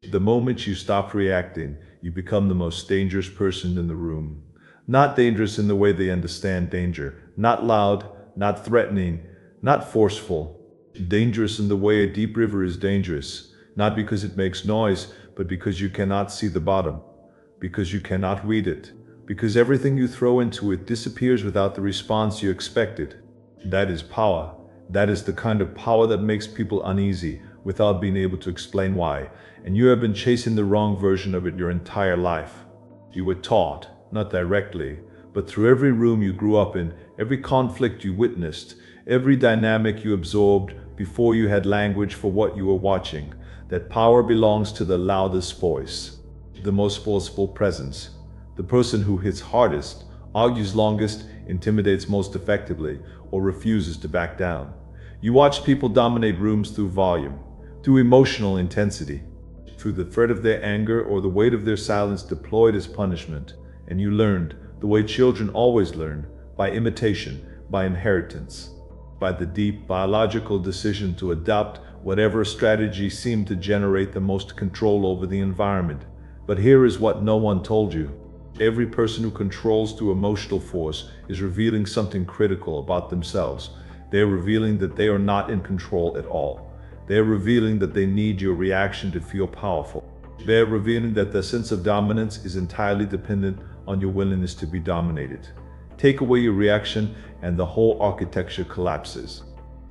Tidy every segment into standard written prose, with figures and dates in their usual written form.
The moment you stop reacting, you become the most dangerous person in the room. Not dangerous in the way they understand danger, not loud, not threatening, not forceful. Dangerous in the way a deep river is dangerous, not because it makes noise, but because you cannot see the bottom, because you cannot read it, because everything you throw into it disappears without the response you expected. That is power. That is the kind of power that makes people uneasy without being able to explain why, and you have been chasing the wrong version of it your entire life. You were taught, not directly, but through every room you grew up in, every conflict you witnessed, every dynamic you absorbed before you had language for what you were watching, that power belongs to the loudest voice, the most forceful presence, the person who hits hardest, argues longest, intimidates most effectively, or refuses to back down. You watched people dominate rooms through volume, through emotional intensity, through the threat of their anger or the weight of their silence deployed as punishment, and you learned, the way children always learn, by imitation, by inheritance, by the deep biological decision to adopt whatever strategy seemed to generate the most control over the environment. But here is what no one told you. Every person who controls through emotional force is revealing something critical about themselves. They are revealing that they are not in control at all. They are revealing that they need your reaction to feel powerful. They are revealing that their sense of dominance is entirely dependent on your willingness to be dominated. Take away your reaction and the whole architecture collapses.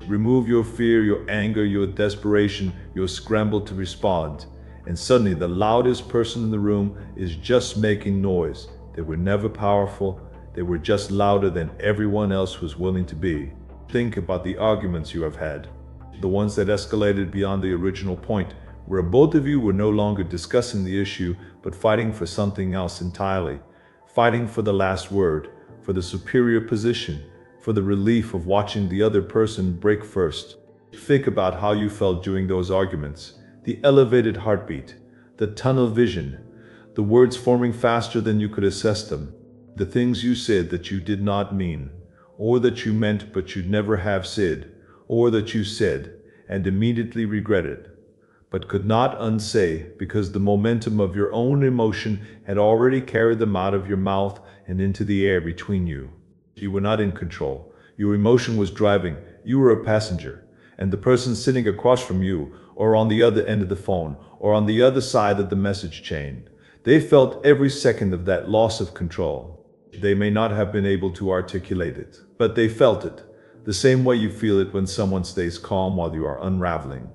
Remove your fear, your anger, your desperation, your scramble to respond, and suddenly the loudest person in the room is just making noise. They were never powerful, they were just louder than everyone else was willing to be. Think about the arguments you have had, the ones that escalated beyond the original point, where both of you were no longer discussing the issue, but fighting for something else entirely. Fighting for the last word, for the superior position, for the relief of watching the other person break first. Think about how you felt during those arguments. The elevated heartbeat, the tunnel vision, the words forming faster than you could assess them, the things you said that you did not mean, or that you meant but you'd never have said, or that you said and immediately regretted, but could not unsay because the momentum of your own emotion had already carried them out of your mouth and into the air between you. You were not in control. Your emotion was driving. You were a passenger, and the person sitting across from you, or on the other end of the phone, or on the other side of the message chain, they felt every second of that loss of control. They may not have been able to articulate it, but they felt it, the same way you feel it when someone stays calm while you are unraveling.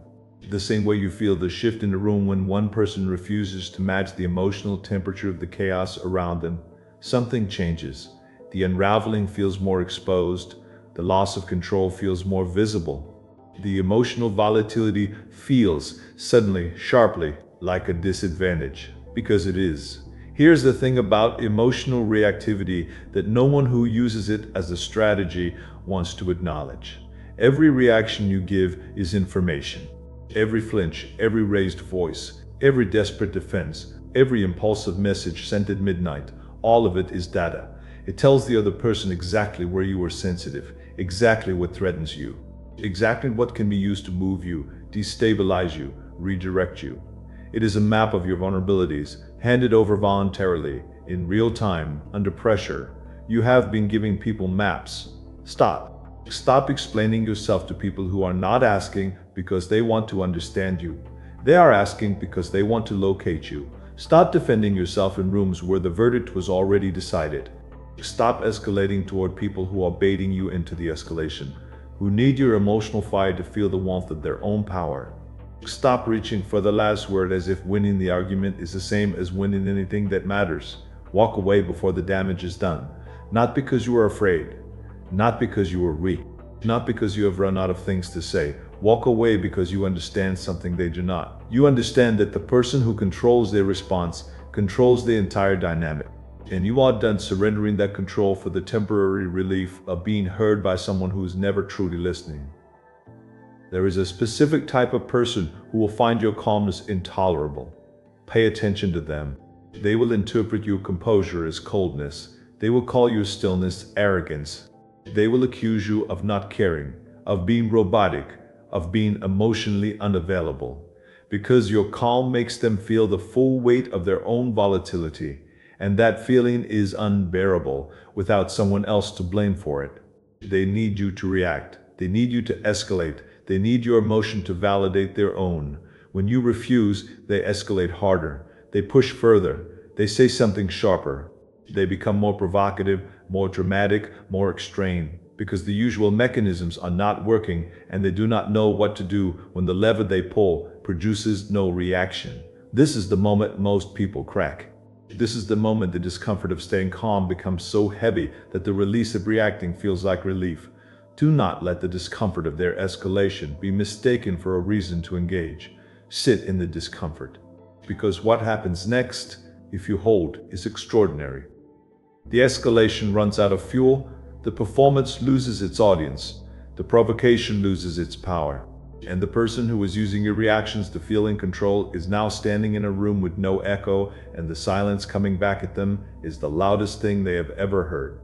The same way you feel the shift in the room when one person refuses to match the emotional temperature of the chaos around them. Something changes. The unraveling feels more exposed. The loss of control feels more visible. The emotional volatility feels suddenly, sharply, like a disadvantage, because it is. Here's the thing about emotional reactivity that no one who uses it as a strategy wants to acknowledge. Every reaction you give is information. Every flinch, every raised voice, every desperate defense, every impulsive message sent at midnight, all of it is data. It tells the other person exactly where you are sensitive, exactly what threatens you, exactly what can be used to move you, destabilize you, redirect you. It is a map of your vulnerabilities, handed over voluntarily, in real time, under pressure. You have been giving people maps. Stop. Stop explaining yourself to people who are not asking because they want to understand you. They are asking because they want to locate you. Stop defending yourself in rooms where the verdict was already decided. Stop escalating toward people who are baiting you into the escalation, who need your emotional fire to feel the warmth of their own power. Stop reaching for the last word as if winning the argument is the same as winning anything that matters. Walk away before the damage is done. Not because you are afraid, not because you are weak, not because you have run out of things to say. Walk away because you understand something they do not. You understand that the person who controls their response controls the entire dynamic. And you are done surrendering that control for the temporary relief of being heard by someone who is never truly listening. There is a specific type of person who will find your calmness intolerable. Pay attention to them. They will interpret your composure as coldness. They will call your stillness arrogance. They will accuse you of not caring, of being robotic, of being emotionally unavailable. because your calm makes them feel the full weight of their own volatility, and that feeling is unbearable without someone else to blame for it. They need you to react. They need you to escalate. They need your emotion to validate their own. When you refuse, they escalate harder. They push further. They say something sharper. They become more provocative, more dramatic, more extreme, because the usual mechanisms are not working and they do not know what to do when the lever they pull produces no reaction. This is the moment most people crack. This is the moment the discomfort of staying calm becomes so heavy that the release of reacting feels like relief. Do not let the discomfort of their escalation be mistaken for a reason to engage. Sit in the discomfort, because what happens next, if you hold, is extraordinary. The escalation runs out of fuel, the performance loses its audience, the provocation loses its power, and the person who was using your reactions to feel in control is now standing in a room with no echo, and the silence coming back at them is the loudest thing they have ever heard.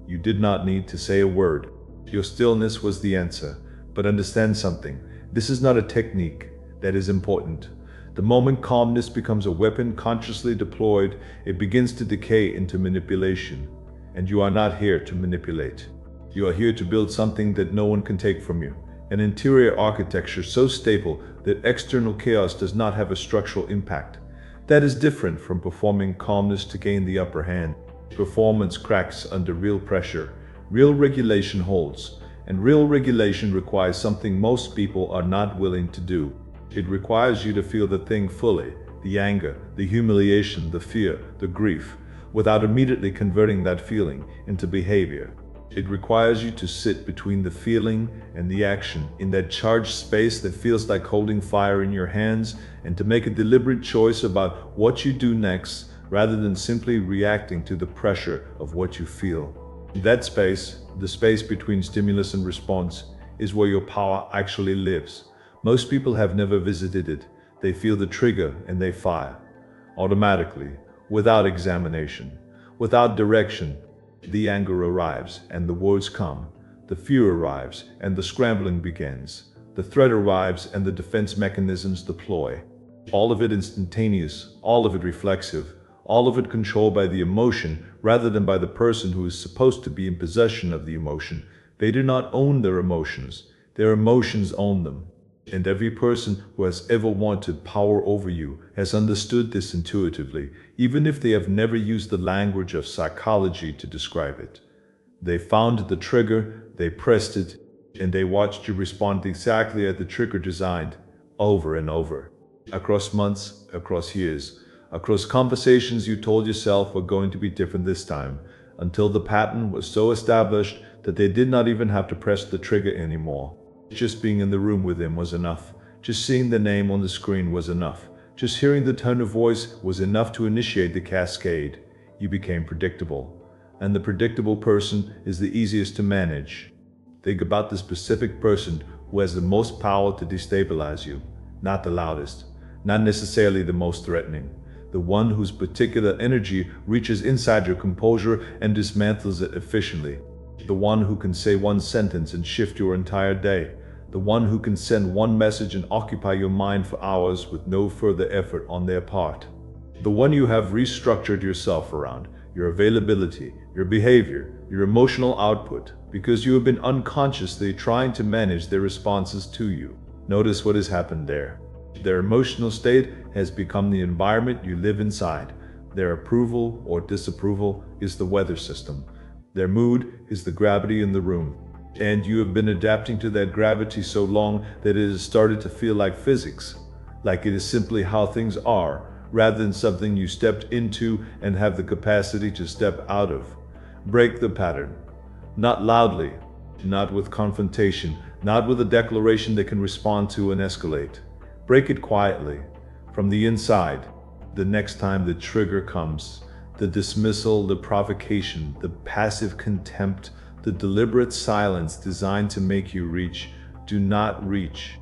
You did not need to say a word. Your stillness was the answer. But understand something. This is not a technique. That is important. The moment calmness becomes a weapon consciously deployed, it begins to decay into manipulation. And you are not here to manipulate. You are here to build something that no one can take from you. An interior architecture so stable that external chaos does not have a structural impact. That is different from performing calmness to gain the upper hand. Performance cracks under real pressure. Real regulation holds. And real regulation requires something most people are not willing to do. It requires you to feel the thing fully, the anger, the humiliation, the fear, the grief, without immediately converting that feeling into behavior. It requires you to sit between the feeling and the action, in that charged space that feels like holding fire in your hands, and to make a deliberate choice about what you do next, rather than simply reacting to the pressure of what you feel. That space, the space between stimulus and response, is where your power actually lives. Most people have never visited it. They feel the trigger and they fire. Automatically, without examination, without direction. The anger arrives and the words come. The fear arrives and the scrambling begins. The threat arrives and the defense mechanisms deploy. All of it instantaneous, all of it reflexive, all of it controlled by the emotion rather than by the person who is supposed to be in possession of the emotion. They do not own their emotions. Their emotions own them. And every person who has ever wanted power over you has understood this intuitively, even if they have never used the language of psychology to describe it. They found the trigger, they pressed it, and they watched you respond exactly as the trigger designed, over and over. Across months, across years, across conversations you told yourself were going to be different this time, until the pattern was so established that they did not even have to press the trigger anymore. Just being in the room with him was enough. Just seeing the name on the screen was enough. Just hearing the tone of voice was enough to initiate the cascade. You became predictable. And the predictable person is the easiest to manage. Think about the specific person who has the most power to destabilize you. Not the loudest. Not necessarily the most threatening. The one whose particular energy reaches inside your composure and dismantles it efficiently. The one who can say one sentence and shift your entire day. The one who can send one message and occupy your mind for hours with no further effort on their part. The one you have restructured yourself around, your availability, your behavior, your emotional output, because you have been unconsciously trying to manage their responses to you. Notice what has happened there. Their emotional state has become the environment you live inside. Their approval or disapproval is the weather system. Their mood is the gravity in the room. And you have been adapting to that gravity so long that it has started to feel like physics, like it is simply how things are, rather than something you stepped into and have the capacity to step out of. Break the pattern. Not loudly, not with confrontation, not with a declaration that can respond to and escalate. Break it quietly, from the inside. The next time the trigger comes, the dismissal, the provocation, the passive contempt, the deliberate silence designed to make you reach, do not reach.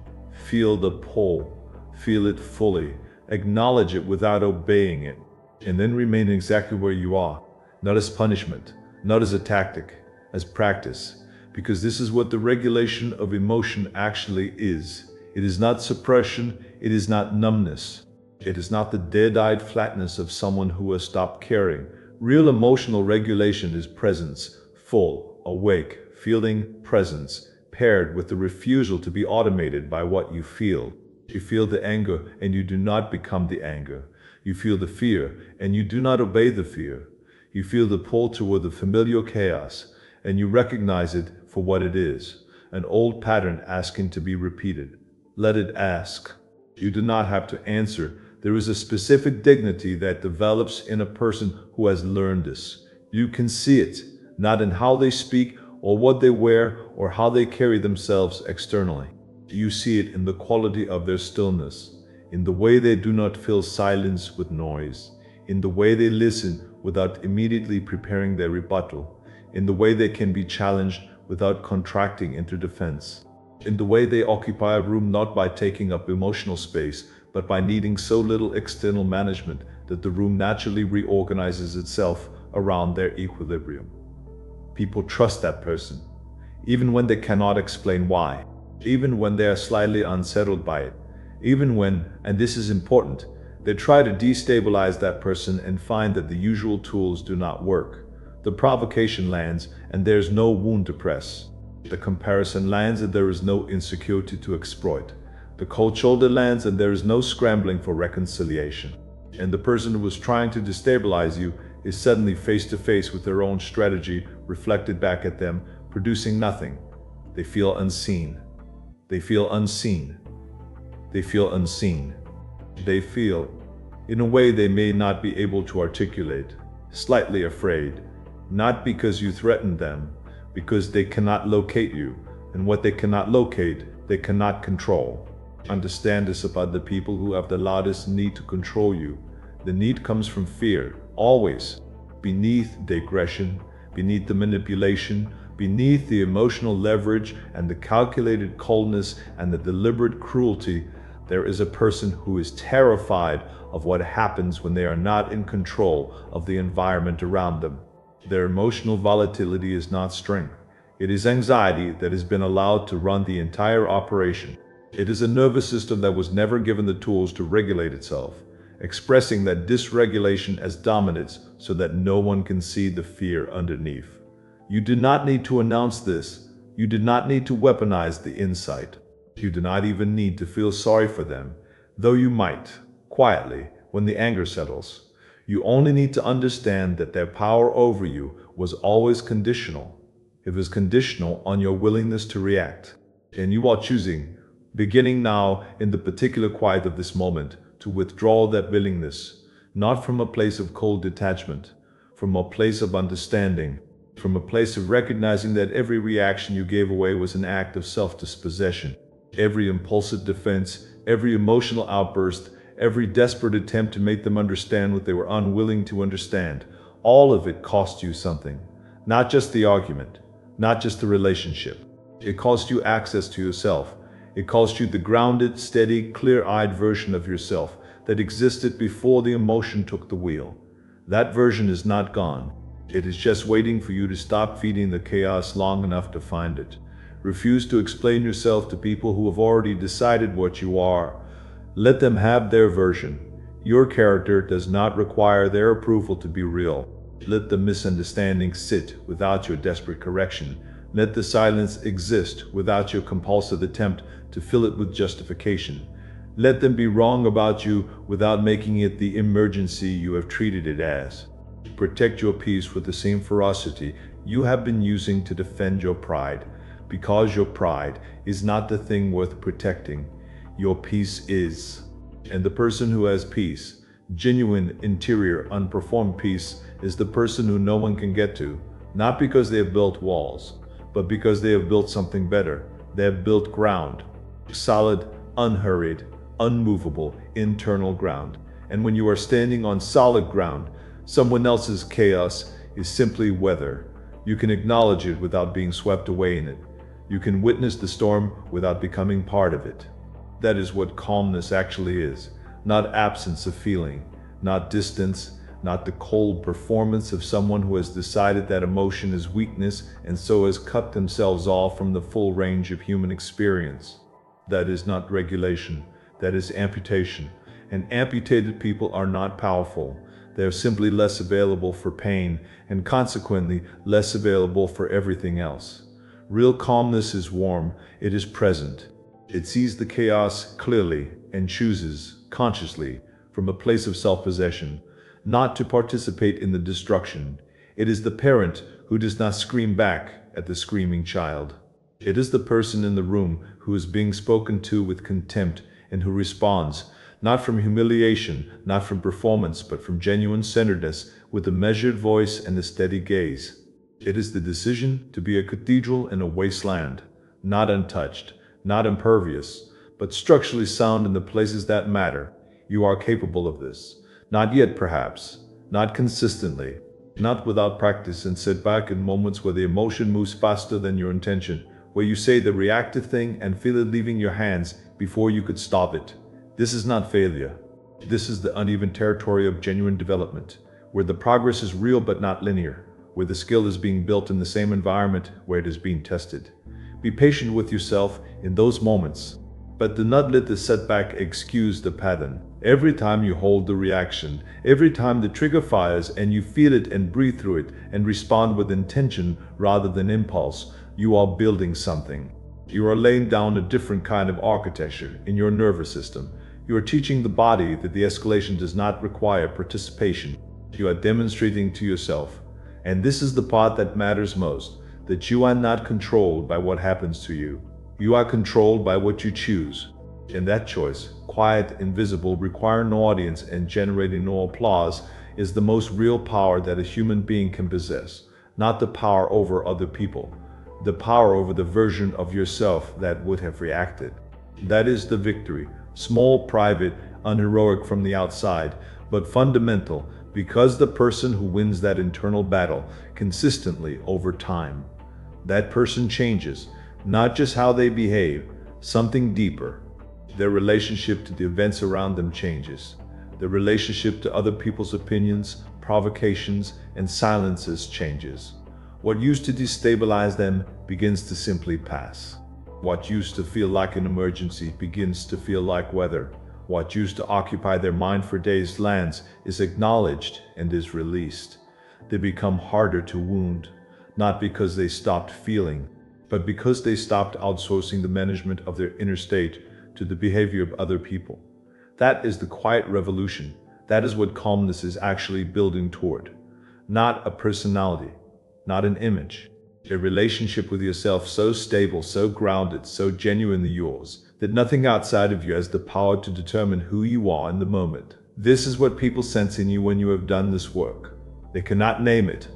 Feel the pull, feel it fully, acknowledge it without obeying it, and then remain exactly where you are, not as punishment, not as a tactic, as practice, because this is what the regulation of emotion actually is. It is not suppression, it is not numbness. It is not the dead-eyed flatness of someone who has stopped caring. Real emotional regulation is presence, full, awake, feeling presence, paired with the refusal to be automated by what you feel. You feel the anger and you do not become the anger. You feel the fear and you do not obey the fear. You feel the pull toward the familiar chaos and you recognize it for what it is, an old pattern asking to be repeated. Let it ask. You do not have to answer. There is a specific dignity that develops in a person who has learned this. You can see it, not in how they speak or what they wear or how they carry themselves externally. You see it in the quality of their stillness, in the way they do not fill silence with noise, in the way they listen without immediately preparing their rebuttal, in the way they can be challenged without contracting into defense, in the way they occupy a room not by taking up emotional space, but by needing so little external management that the room naturally reorganizes itself around their equilibrium. People trust that person, even when they cannot explain why, even when they are slightly unsettled by it, even when, and this is important, they try to destabilize that person and find that the usual tools do not work. The provocation lands and there's no wound to press. The comparison lands and there is no insecurity to exploit. The cold shoulder lands and there is no scrambling for reconciliation. And the person who was trying to destabilize you is suddenly face to face with their own strategy reflected back at them, producing nothing. They feel unseen. They feel unseen. They feel unseen. They feel, in a way they may not be able to articulate, slightly afraid, not because you threatened them, because they cannot locate you, and what they cannot locate, they cannot control. Understand this about the people who have the loudest need to control you. The need comes from fear, always. Beneath the aggression, beneath the manipulation, beneath the emotional leverage and the calculated coldness and the deliberate cruelty, there is a person who is terrified of what happens when they are not in control of the environment around them. Their emotional volatility is not strength. It is anxiety that has been allowed to run the entire operation. It is a nervous system that was never given the tools to regulate itself, expressing that dysregulation as dominance so that no one can see the fear underneath. You do not need to announce this. You do not need to weaponize the insight. You do not even need to feel sorry for them, though you might, quietly, when the anger settles. You only need to understand that their power over you was always conditional. It was conditional on your willingness to react. And you are choosing, beginning now in the particular quiet of this moment, to withdraw that willingness, not from a place of cold detachment, from a place of understanding, from a place of recognizing that every reaction you gave away was an act of self-dispossession. Every impulsive defense, every emotional outburst, every desperate attempt to make them understand what they were unwilling to understand, all of it cost you something. Not just the argument, not just the relationship. It cost you access to yourself. It cost you the grounded, steady, clear-eyed version of yourself that existed before the emotion took the wheel. That version is not gone. It is just waiting for you to stop feeding the chaos long enough to find it. Refuse to explain yourself to people who have already decided what you are. Let them have their version. Your character does not require their approval to be real. Let the misunderstanding sit without your desperate correction. Let the silence exist without your compulsive attempt to fill it with justification. Let them be wrong about you without making it the emergency you have treated it as. Protect your peace with the same ferocity you have been using to defend your pride, because your pride is not the thing worth protecting. Your peace is. And the person who has peace, genuine, interior, unperformed peace, is the person who no one can get to, not because they have built walls, but because they have built something better. They have built ground. Solid, unhurried, unmovable, internal ground. And when you are standing on solid ground, someone else's chaos is simply weather. You can acknowledge it without being swept away in it. You can witness the storm without becoming part of it. That is what calmness actually is. Not absence of feeling, not distance, not the cold performance of someone who has decided that emotion is weakness and so has cut themselves off from the full range of human experience. That is not regulation, that is amputation. And amputated people are not powerful. They are simply less available for pain, and consequently less available for everything else. Real calmness is warm, it is present. It sees the chaos clearly and chooses, consciously, from a place of self-possession, not to participate in the destruction. It is the parent who does not scream back at the screaming child. It is the person in the room who is being spoken to with contempt and who responds, not from humiliation, not from performance, but from genuine centeredness, with a measured voice and a steady gaze. It is the decision to be a cathedral in a wasteland, not untouched, not impervious, but structurally sound in the places that matter. You are capable of this. Not yet, perhaps. Not consistently. Not without practice and setback in moments where the emotion moves faster than your intention, where you say the reactive thing and feel it leaving your hands before you could stop it. This is not failure. This is the uneven territory of genuine development, where the progress is real but not linear, where the skill is being built in the same environment where it is being tested. Be patient with yourself in those moments, but do not let the setback excuse the pattern. Every time you hold the reaction, every time the trigger fires and you feel it and breathe through it and respond with intention rather than impulse, you are building something. You are laying down a different kind of architecture in your nervous system. You are teaching the body that the escalation does not require participation. You are demonstrating to yourself, and this is the part that matters most, that you are not controlled by what happens to you. You are controlled by what you choose. And that choice, quiet, invisible, requiring no audience and generating no applause, is the most real power that a human being can possess. Not the power over other people, the power over the version of yourself that would have reacted. That is the victory, small, private, unheroic from the outside, but fundamental, because the person who wins that internal battle consistently over time, that person changes, not just how they behave, something deeper. Their relationship to the events around them changes. Their relationship to other people's opinions, provocations, and silences changes. What used to destabilize them begins to simply pass. What used to feel like an emergency begins to feel like weather. What used to occupy their mind for days lands, is acknowledged and is released. They become harder to wound, not because they stopped feeling, but because they stopped outsourcing the management of their inner state to the behavior of other people. That is the quiet revolution. That is what calmness is actually building toward. Not a personality, not an image. A relationship with yourself so stable, so grounded, so genuinely yours, that nothing outside of you has the power to determine who you are in the moment. This is what people sense in you when you have done this work. They cannot name it.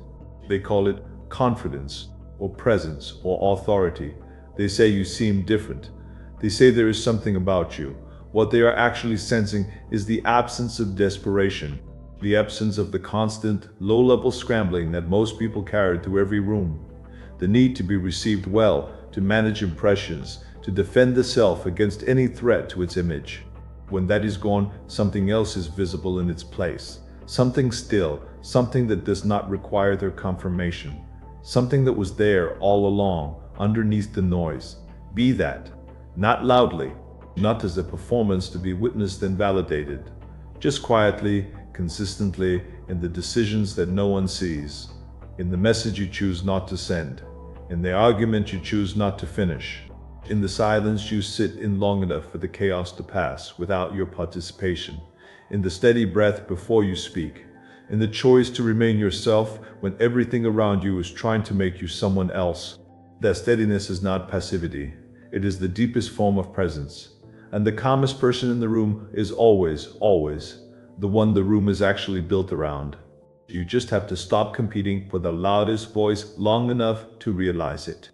They call it confidence, or presence, or authority. They say you seem different. They say there is something about you. What they are actually sensing is the absence of desperation, the absence of the constant, low-level scrambling that most people carry through every room. The need to be received well, to manage impressions, to defend the self against any threat to its image. When that is gone, something else is visible in its place. Something still, something that does not require their confirmation. Something that was there all along, underneath the noise. Be that. Not loudly, not as a performance to be witnessed and validated. Just quietly, consistently, in the decisions that no one sees. In the message you choose not to send. In the argument you choose not to finish. In the silence you sit in long enough for the chaos to pass without your participation. In the steady breath before you speak. In the choice to remain yourself when everything around you is trying to make you someone else. That steadiness is not passivity. It is the deepest form of presence. And the calmest person in the room is always, always the one the room is actually built around. You just have to stop competing for the loudest voice long enough to realize it.